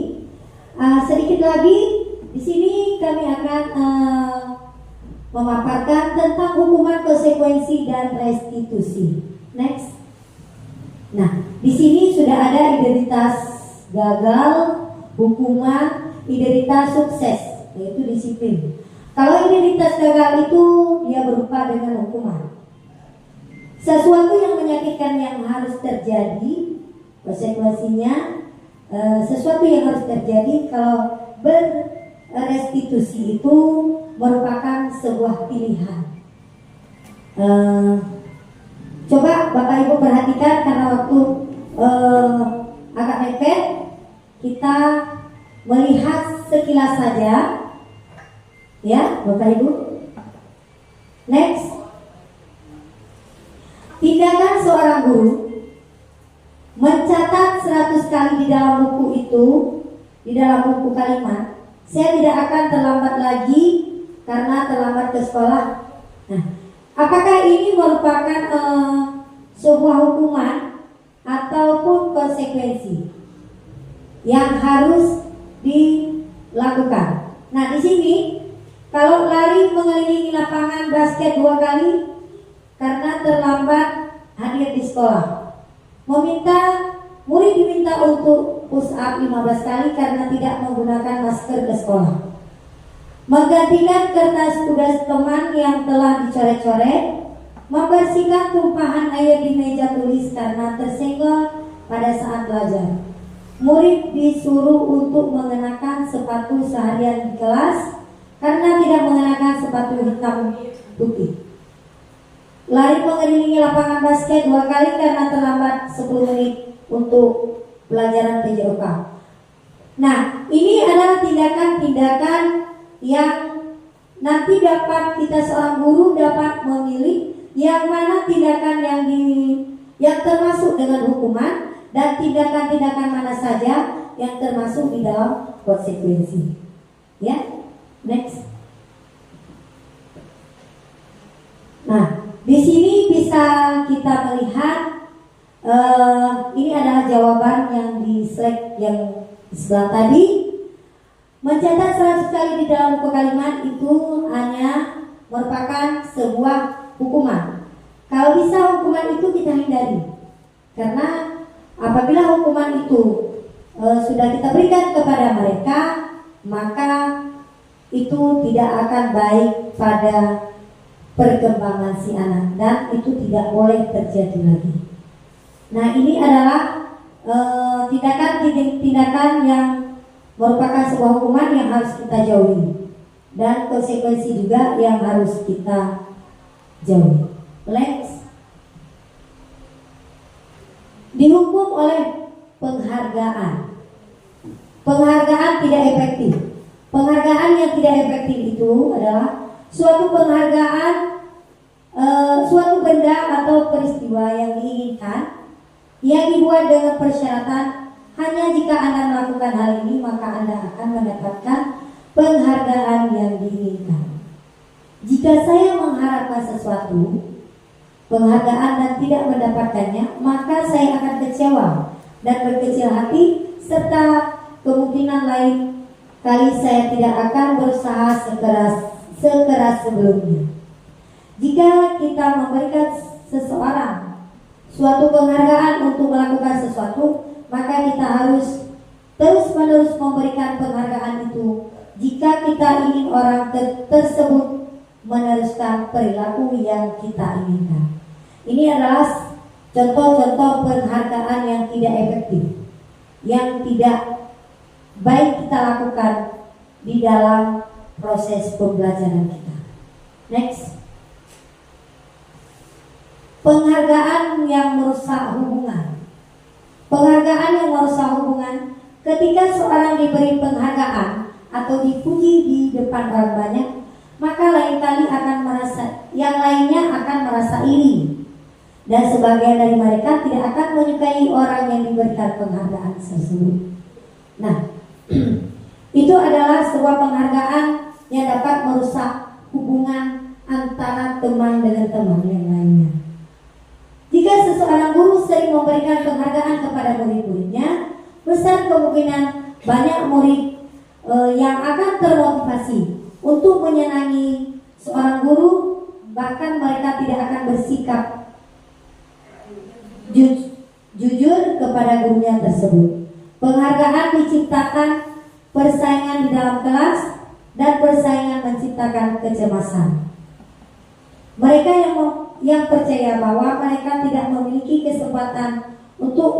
S2: Sedikit lagi di sini kami akan memaparkan tentang hukuman, konsekuensi, dan restitusi. Next. Nah, di sini sudah ada identitas gagal, hukuman, identitas sukses, yaitu disiplin. Kalau identitas gagal itu dia berupa dengan hukuman, sesuatu yang menyakitkan yang harus terjadi, konsekuensinya sesuatu yang harus terjadi. Kalau berestitusi itu merupakan sebuah pilihan. Coba Bapak Ibu perhatikan karena waktu agak mepet, kita melihat sekilas saja ya Bapak Ibu. Next. Tindakan seorang guru mencatat 100 kali di dalam buku itu, di dalam buku kalimat, saya tidak akan terlambat lagi karena terlambat ke sekolah. Nah, apakah ini merupakan sebuah hukuman ataupun konsekuensi yang harus dilakukan? Nah, di sini kalau lari mengelilingi lapangan basket 2 kali karena terlambat hadir di sekolah, murid diminta untuk push up 15 kali karena tidak menggunakan masker ke sekolah, menggantikan kertas tugas teman yang telah dicoret-coret, membersihkan tumpahan air di meja tulis karena tersenggol pada saat belajar. Murid disuruh untuk mengenakan sepatu seharian di kelas karena tidak mengenakan sepatu hitam putih. Lari mengelilingi lapangan basket 2 kali karena terlambat 10 menit untuk pelajaran PJOK. Nah, ini adalah tindakan-tindakan yang nanti kita seorang guru dapat memilih yang mana tindakan yang termasuk dengan hukuman dan tindakan-tindakan mana saja yang termasuk di dalam konsekuensi. Ya, next. Nah, di sini bisa kita melihat ini adalah jawaban yang di slide yang di sebelah tadi. Mencatat 100 kali di dalam buku kalimat itu hanya merupakan sebuah hukuman. Kalau bisa hukuman itu kita hindari, karena apabila hukuman itu sudah kita berikan kepada mereka, maka itu tidak akan baik pada perkembangan si anak dan itu tidak boleh terjadi lagi. Nah, ini adalah tindakan yang merupakan sebuah hukuman yang harus kita jauhi dan konsekuensi juga yang harus kita jauhi. Next. Dihukum oleh penghargaan. Penghargaan tidak efektif. Penghargaan yang tidak efektif itu adalah suatu penghargaan, suatu benda atau peristiwa yang diinginkan yang dibuat dengan persyaratan hanya jika Anda melakukan hal ini maka Anda akan mendapatkan penghargaan yang diinginkan. Jika saya mengharapkan sesuatu penghargaan dan tidak mendapatkannya, maka saya akan kecewa dan berkecil hati, serta kemungkinan lain kali saya tidak akan berusaha sekeras sebelumnya. Jika kita memberikan seseorang suatu penghargaan untuk melakukan sesuatu, maka kita harus terus-menerus memberikan penghargaan itu jika kita ingin orang tersebut meneruskan perilaku yang kita inginkan. Ini adalah contoh-contoh penghargaan yang tidak efektif, yang tidak baik kita lakukan di dalam proses pembelajaran kita. Next. Penghargaan yang merusak hubungan. Penghargaan yang merusak hubungan, ketika seorang diberi penghargaan atau dipuji di depan orang banyak, maka lain kali yang lainnya akan merasa iri, dan sebagian dari mereka tidak akan menyukai orang yang diberikan penghargaan tersebut. Nah, itu adalah sebuah penghargaan yang dapat merusak hubungan antara teman dengan teman yang lainnya. Jika seseorang guru sering memberikan penghargaan kepada murid-muridnya, besar kemungkinan banyak murid yang akan termotivasi untuk menyenangi seorang guru, bahkan mereka tidak akan bersikap jujur kepada gurunya tersebut. Penghargaan menciptakan persaingan di dalam kelas dan persaingan menciptakan kecemasan. Mereka yang percaya bahwa mereka tidak memiliki kesempatan untuk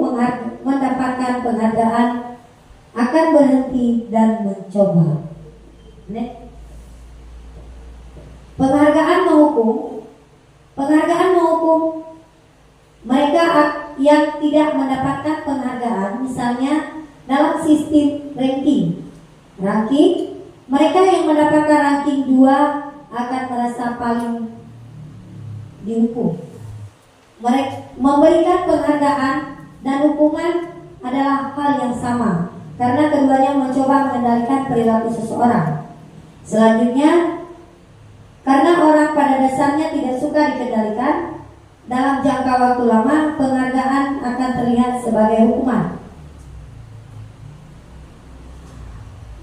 S2: mendapatkan penghargaan akan berhenti dan mencoba. Penghargaan menghukum mereka yang tidak mendapatkan penghargaan, misalnya dalam sistem ranking, mereka yang mendapatkan ranking 2 akan merasa paling dihukum. Mereka memberikan penghargaan dan hukuman adalah hal yang sama, karena keduanya mencoba mengendalikan perilaku seseorang. Selanjutnya, karena orang pada dasarnya tidak suka dikendalikan, dalam jangka waktu lama penghargaan akan terlihat sebagai hukuman.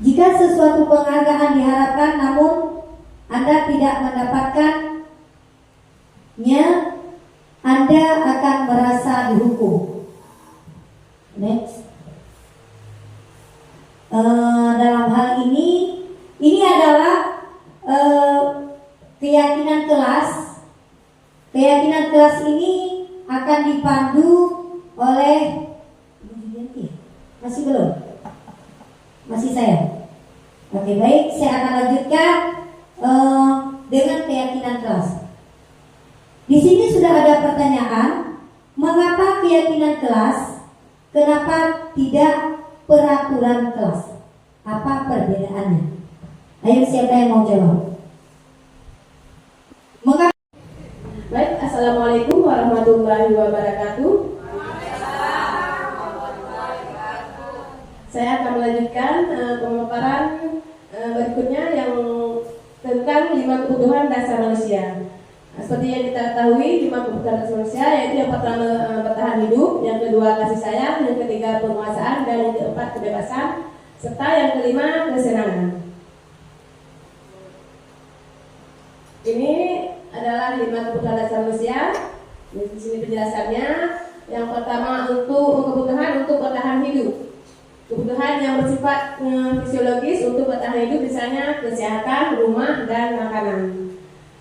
S2: Jika sesuatu penghargaan diharapkan namun Anda tidak mendapatkannya, Anda akan merasa dihukum. Next. Dalam hal ini adalah keyakinan kelas. Keyakinan kelas ini akan dipandu oleh masih belum? Masih saya? Oke, baik, saya akan lanjutkan dengan keyakinan kelas. Di sini sudah ada pertanyaan, mengapa keyakinan kelas? Kenapa tidak peraturan kelas? Apa perbedaannya? Ayo, siapa yang mau jawab?
S3: Baik, assalamualaikum warahmatullahi wabarakatuh. Saya akan melanjutkan pemaparan berikutnya yang tentang 5 kebutuhan dasar manusia. Seperti yang kita ketahui, 5 kebutuhan dasar manusia yaitu yang pertama bertahan hidup, yang kedua kasih sayang, yang ketiga penguasaan, dan yang keempat kebebasan, serta yang kelima kesenangan. Ini adalah 5 kebutuhan dasar manusia. Di sini penjelasannya. Yang pertama untuk kebutuhan untuk bertahan hidup. Kebutuhan yang bersifat fisiologis untuk bertahan hidup, misalnya kesehatan, rumah, dan makanan.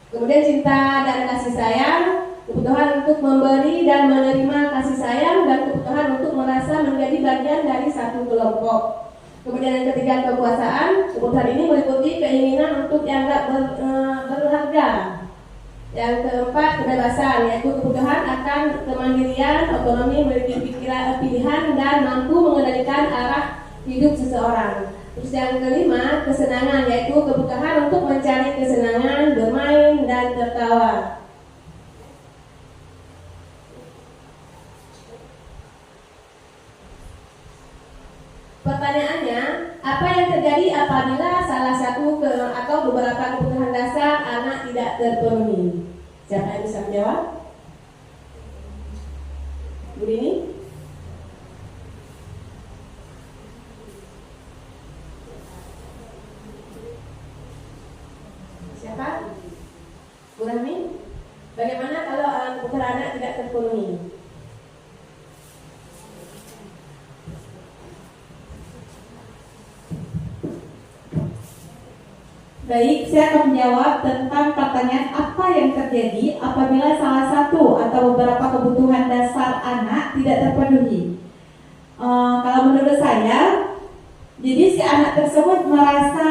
S3: Kemudian cinta dan kasih sayang, kebutuhan untuk memberi dan menerima kasih sayang, dan kebutuhan untuk merasa menjadi bagian dari satu kelompok. Kemudian yang ketiga kekuasaan, kebutuhan ini meliputi keinginan untuk dianggap berharga. Yang keempat kebebasan, yaitu kebutuhan akan kemandirian, otonomi, memiliki pilihan dan mampu mengendalikan arah hidup seseorang. Terus yang kelima kesenangan, yaitu kebutuhan untuk mencari kesenangan, bermain dan tertawa. Pertanyaannya, apa yang terjadi apabila salah satu atau beberapa kebutuhan dasar anak tidak terpenuhi? Siapa yang bisa menjawab? Bu Dini? Siapa? Bu Rahmi? Bagaimana kalau kebutuhan anak tidak terpenuhi?
S5: Baik, saya akan menjawab tentang pertanyaan apa yang terjadi apabila salah satu atau beberapa kebutuhan dasar anak tidak terpenuhi. Kalau menurut saya, jadi si anak tersebut merasa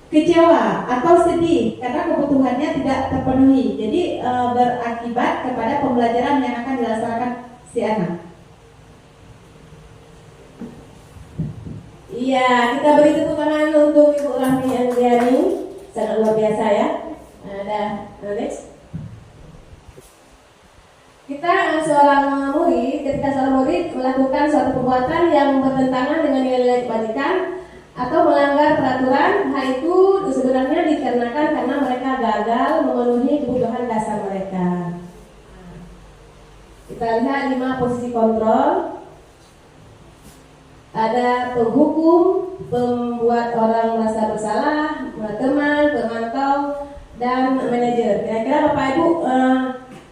S5: kecewa atau sedih karena kebutuhannya tidak terpenuhi. Jadi berakibat kepada pembelajaran yang akan dilaksanakan si anak.
S3: Iya, kita beri tepuk tangan untuk Ibu Rahmi Andriani, sangat luar biasa ya. Ada next. Kita seorang murid, ketika seorang murid melakukan suatu perbuatan yang bertentangan dengan nilai-nilai kebaikan atau melanggar peraturan, hal itu sebenarnya dikarenakan karena mereka gagal memenuhi kebutuhan dasar mereka. Kita lihat 5 posisi kontrol. Ada penghukum, pembuat orang merasa bersalah, teman, pemantau, dan manajer. Kira-kira Bapak Ibu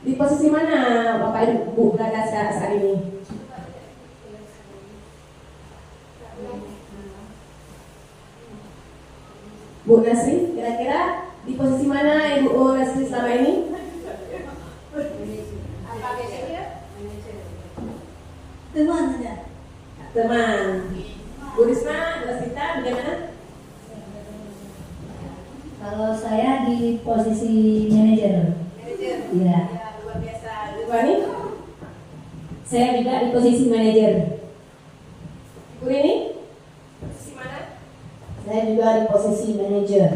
S3: di posisi mana Bapak Ibu berada saat ini? Bu Nasri, kira-kira di posisi mana Ibu Nasri selama ini? Apa biasanya?
S2: Teman aja.
S3: Teman. Bu Risma, Bu Sita, bagaimana?
S2: Kalau saya di posisi manajer.
S3: Manajer.
S2: Iya.
S3: Ya, luar biasa. Bu Fani?
S2: Saya juga di posisi manajer.
S3: Bu Rini? Posisi mana?
S2: Saya juga di posisi manajer.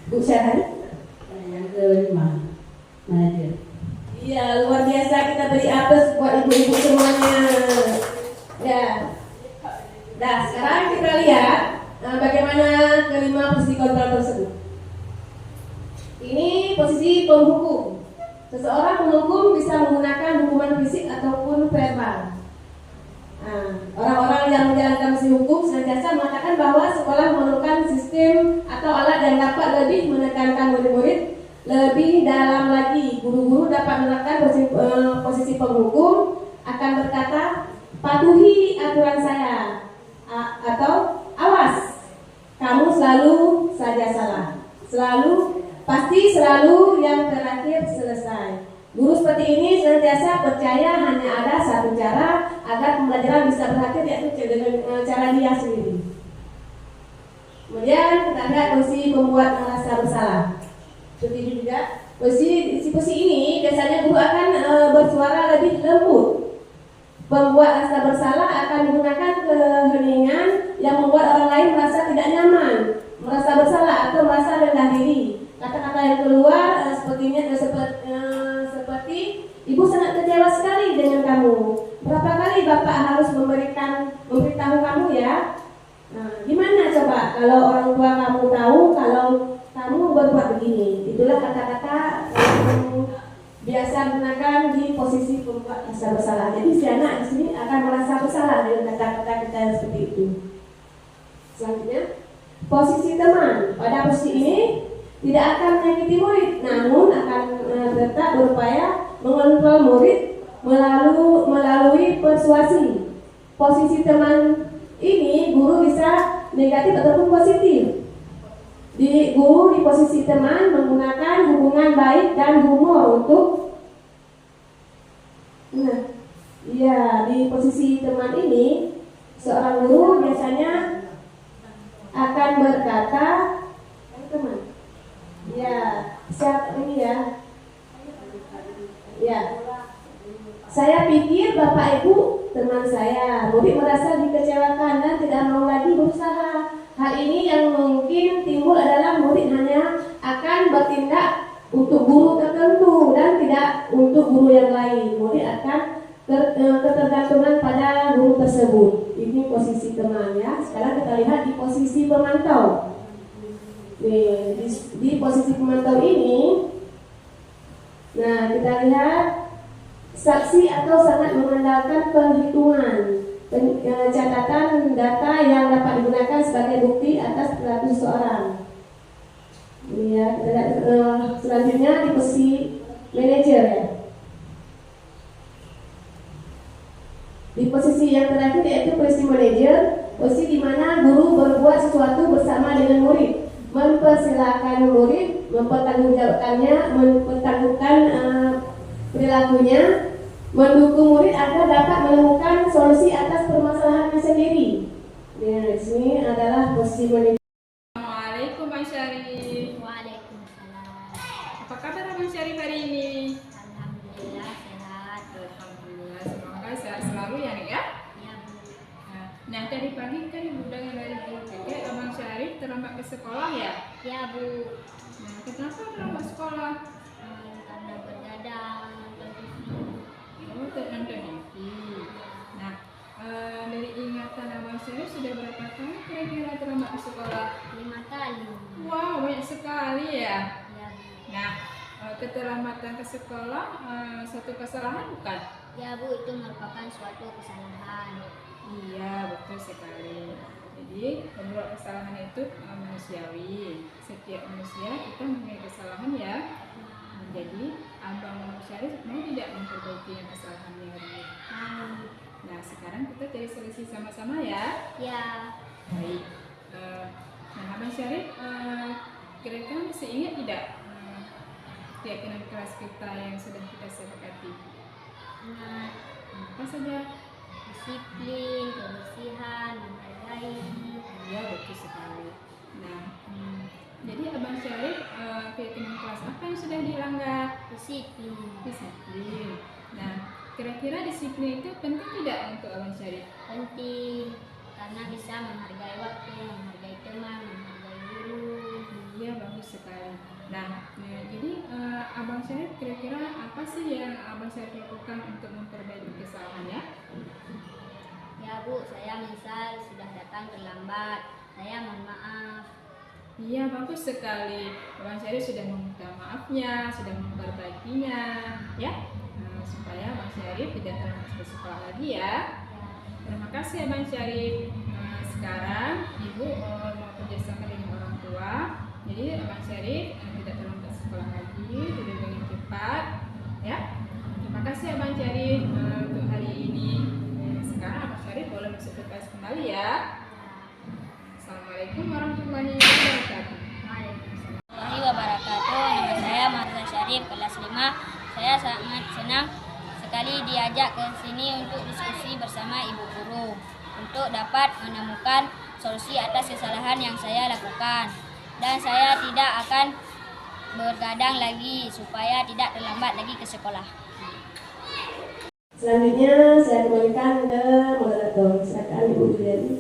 S3: Bu Syahani?
S2: Yang kelima, manajer.
S3: Iya, luar biasa, kita beri aplaus buat ibu-ibu semuanya. Ya. Nah, sekarang kita lihat bagaimana kelima posisi kontrol tersebut. Ini posisi penghukum. Seseorang menghukum bisa menggunakan hukuman fisik ataupun verbal. Orang-orang yang menjalankan misi hukum senantiasa mengatakan bahwa sekolah memerlukan sistem atau alat yang dapat lebih menekankan murid-murid lebih dalam lagi. Guru-guru dapat menerapkan posisi penghukum, akan berkata, patuhi aturan saya, atau awas, kamu selalu saja salah, pasti selalu yang terakhir selesai. Guru seperti ini senantiasa percaya hanya ada satu cara agar pembelajaran bisa berakhir, yaitu dengan cara dia sendiri. Kemudian kita lihat posisi membuat merasa bersalah. Seperti ini juga, posisi ini biasanya guru akan bersuara lebih lembut. Pembuat rasa bersalah akan menggunakan keheningan yang membuat orang lain merasa tidak nyaman, merasa bersalah atau merasa rendah diri. Kata-kata yang keluar seperti
S6: seperti ibu sangat kecewa sekali dengan kamu. Berapa kali bapak harus memberitahu kamu ya? Nah, gimana coba kalau orang tua kamu tahu kalau kamu berbuat begini? Itulah kata-kata biasa gunakan di posisi pembuat rasa bersalah. Jadi si anak di sini akan merasa bersalah dengan kata-kata kita yang seperti itu. Selanjutnya, posisi teman. Pada posisi ini tidak akan menyakiti murid, namun akan tetap berupaya mengontrol murid melalui persuasi. Posisi teman ini guru bisa negatif ataupun positif. Guru di posisi teman menggunakan hubungan baik dan humor untuk di posisi teman ini seorang guru biasanya akan berkata teman saya pikir bapak ibu teman saya. Murid merasa dikecewakan dan tidak mau lagi berusaha. Hal ini yang mungkin timbul adalah murid hanya akan bertindak untuk guru tertentu dan tidak untuk guru yang lain. Murid akan ketergantungan pada guru tersebut. Ini posisi teman ya. Sekarang kita lihat di posisi pemantau. Di posisi pemantau ini, nah kita lihat saksi atau sangat mengandalkan perhitungan, catatan data yang dapat digunakan sebagai bukti atas perilaku seseorang. Ini ya, kita lihat selanjutnya di posisi manajer ya. Di posisi yang terakhir yaitu posisi manajer, posisi di mana guru berbuat sesuatu bersama dengan murid, mempersilahkan murid, mempertanggungjawabkan perilakunya, mendukung murid agar dapat menemukan solusi atas permasalahannya sendiri. Di sini adalah posisi manajer.
S4: Assalamualaikum Bang Syarif.
S1: Waalaikumsalam.
S4: Apa kabar Bang Syarif hari ini?
S1: Alhamdulillah sehat.
S4: Alhamdulillah, semoga sehat selalu ya Nek ya.
S1: Ya Bu.
S4: Nah tadi pagi kan Ibu dengar dari Bu Keke, Abang Syarif terlambat ke sekolah ya?
S1: Ya Bu.
S4: Nah kenapa terlambat sekolah?
S1: Karena bergadang nonton TV.
S4: Oh, nonton TV. Nah, dari ingatan Abang Syarif sudah berapa kali kira-kira terlambat ke sekolah?
S1: 5 kali.
S4: Wow, banyak sekali ya.
S1: Ya Bu.
S4: Nah, keterlambatan ke sekolah suatu kesalahan bukan?
S1: Ya Bu, itu merupakan suatu kesalahan.
S4: Iya, betul sekali. Jadi, membuat kesalahan itu manusiawi. Setiap manusia kita mempunyai kesalahan ya. Jadi, Abang Syarif mau tidak memperbaiki yang kesalahannya hari ini? Nah, sekarang kita cari solusi sama-sama ya.
S1: Ya.
S4: Baik. Nah, Abang Syarif kira-kira masih ingat tidak keyakinan kelas kita yang sudah kita sepakati?
S1: Ingat
S4: Apa saja?
S1: disiplin, kebersihan, menghargai.
S4: Iya, betul sekali. Nah, jadi Abang Syarif keyakinan kelas apa yang sudah dilanggar?
S1: Disiplin.
S4: Disiplin. Nah, kira-kira disiplin itu penting tidak untuk Abang Syarif?
S1: Penting karena bisa menghargai waktu, menghargai teman, menghargai guru.
S4: Iya, bagus sekali. Nah, jadi Abang Syarif kira-kira apa sih yang Abang Syarif lakukan untuk memperbaiki kesalahannya?
S1: Ya Bu, saya misal sudah datang terlambat, saya mohon maaf.
S4: Iya, bagus sekali. Abang Syarif sudah meminta maafnya, sudah memperbaikinya, ya, supaya Abang Syarif tidak terlambat ke sekolah lagi ya. Terima kasih Abang Syarif. Sekarang Ibu mau kerjasama dengan orang tua. Jadi Abang Syarif tidak terlambat sekolah lagi, tidak dengan cepat, ya. Terima kasih Abang Syarif untuk hari ini. Sekarang Abang Syarif boleh masuk ke kelas kembali ya. Assalamualaikum warahmatullahi wabarakatuh.
S1: Waalaikumsalam warahmatullahi wabarakatuh. Nama saya Marza Syarif, kelas 5. Saya sangat senang sekali diajak ke sini untuk diskusi bersama ibu guru untuk dapat menemukan solusi atas kesalahan yang saya lakukan, dan saya tidak akan bergadang lagi supaya tidak terlambat lagi ke sekolah.
S6: Selanjutnya saya kembalikan ke moderator. Silakan Ibu Juliani.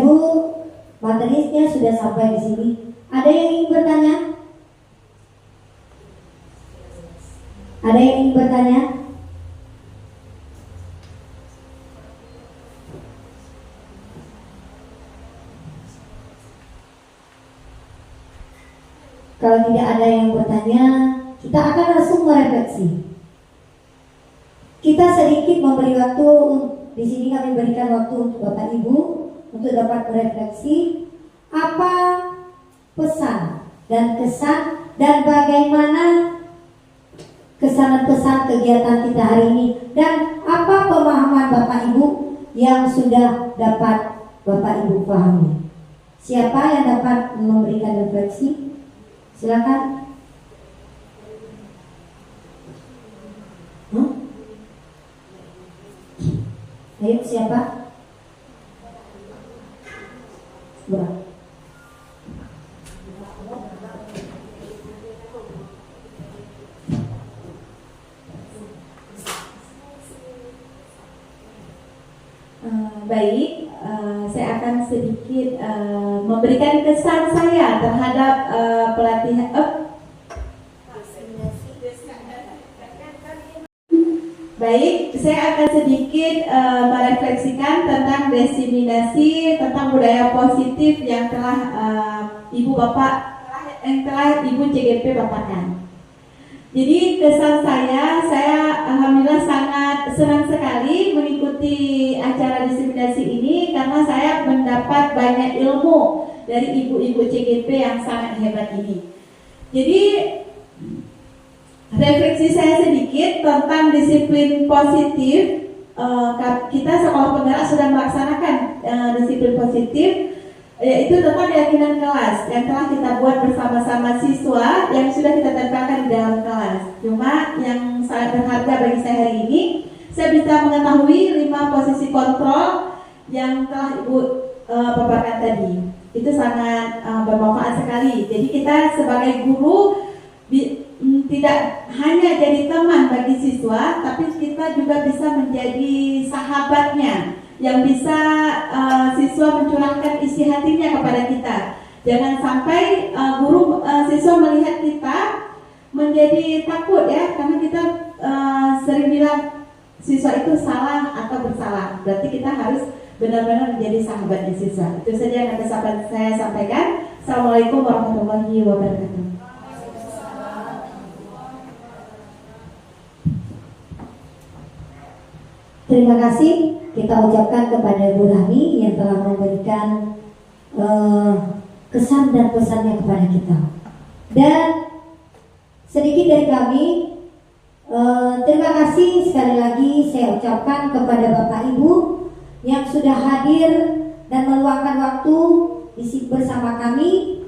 S2: Ibu, materinya sudah sampai di sini. Ada yang ingin bertanya? Ada yang ingin bertanya? Kalau tidak ada yang bertanya, kita akan langsung merefleksi. Kita sedikit memberi waktu, di sini kami berikan waktu untuk Bapak Ibu untuk dapat merefleksi apa pesan dan kesan dan bagaimana kesan pesan kegiatan kita hari ini, dan apa pemahaman Bapak Ibu yang sudah dapat Bapak Ibu pahami. Siapa yang dapat memberikan refleksi? Silakan. Ayo, siapa? Berapa?
S5: Baik, saya akan sedikit memberikan kesan saya terhadap pelatihan. Baik, saya akan sedikit merefleksikan tentang diseminasi tentang budaya positif yang telah Ibu CGP paparkan. Jadi kesan saya alhamdulillah sangat senang sekali mengikuti acara diseminasi ini karena saya mendapat banyak ilmu dari ibu-ibu CGP yang sangat hebat ini. Jadi refleksi saya sedikit tentang disiplin positif. Kita sekolah penggerak sudah melaksanakan disiplin positif, yaitu tentang keyakinan kelas yang telah kita buat bersama-sama siswa yang sudah kita tempelkan di dalam kelas. Cuma yang sangat berharga bagi saya hari ini, saya bisa mengetahui 5 posisi kontrol yang telah Ibu paparkan tadi. Itu sangat bermanfaat sekali. Jadi kita sebagai guru tidak hanya jadi teman bagi siswa, tapi kita juga bisa menjadi sahabatnya yang bisa siswa mencurahkan isi hatinya kepada kita. Jangan sampai siswa melihat kita menjadi takut ya, karena kita sering bilang siswa itu salah atau bersalah. Berarti kita harus benar-benar menjadi sahabatnya siswa. Itu saja yang dapat saya sampaikan. Assalamualaikum warahmatullahi wabarakatuh.
S2: Terima kasih kita ucapkan kepada Bu Rahmi yang telah memberikan kesan dan pesannya kepada kita. Dan sedikit dari kami, terima kasih sekali lagi saya ucapkan kepada Bapak Ibu yang sudah hadir dan meluangkan waktu bersama kami.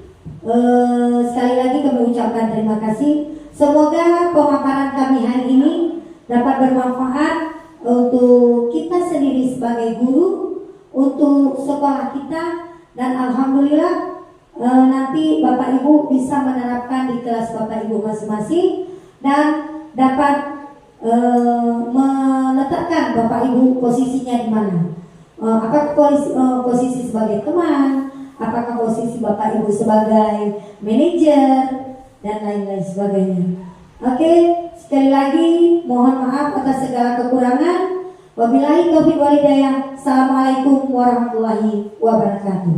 S2: Sekali lagi kami ucapkan terima kasih. Semoga pemaparan kami hari ini dapat bermanfaat untuk kita sendiri sebagai guru, untuk sekolah kita, dan alhamdulillah nanti Bapak Ibu bisa menerapkan di kelas Bapak Ibu masing-masing dan dapat meletakkan Bapak Ibu posisinya di mana. Apakah posisi sebagai teman, apakah posisi Bapak Ibu sebagai manajer, dan lain-lain sebagainya. Oke, sekali lagi mohon maaf atas segala kekurangan. Wabillahi taufiq wal hidayah. Assalamualaikum warahmatullahi wabarakatuh.